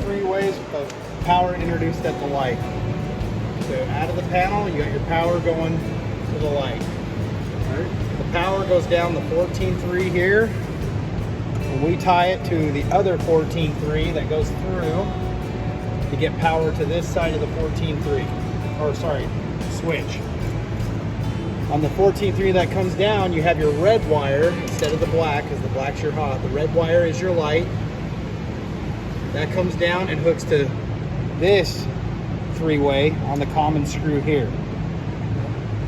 three ways of power introduced at the light. So out of the panel, you got your power going to the light. Right. The power goes down the 14.3 here. And we tie it to the other 14.3 that goes through to get power to this side of the 14.3. Or sorry, switch. On the 14.3 that comes down, you have your red wire instead of the black, because the black's your hot. The red wire is your light. That comes down and hooks to this three-way on the common screw here.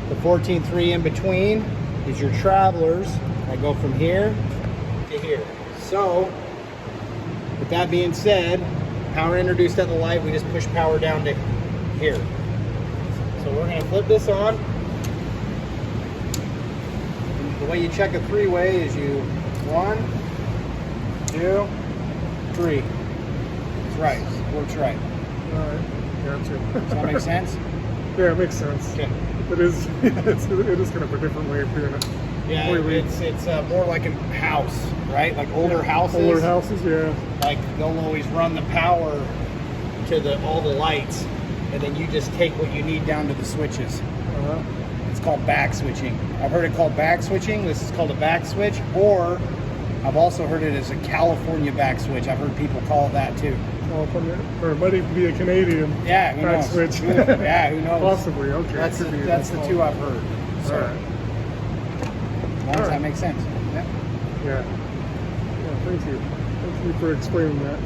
The 14.3 in between is your travelers that go from here to here. So, with that being said, power introduced at the light, we just push power down to here. So we're going to flip this on. The way you check a three-way is you 1, 2, 3. It's right. Works right. All right. Gotcha. Does that make sense? Yeah, it makes sense. Okay. It is. It is kind of a different way of doing it. Yeah, it's more like a house, right? Like older houses. Older houses, yeah. Like they'll always run the power to all the lights, and then you just take what you need down to the switches. Uh-huh. It's called back switching. I've heard it called back switching. This is called a back switch, or I've also heard it as a California back switch. I've heard people call it that too. California, or it might even be a Canadian who back knows? switch. Yeah, who knows? Possibly, okay. That's Could be the two I've heard. So, All right. as long as that makes sense. Yeah. Yeah. Yeah, thank you. Thank you for explaining that.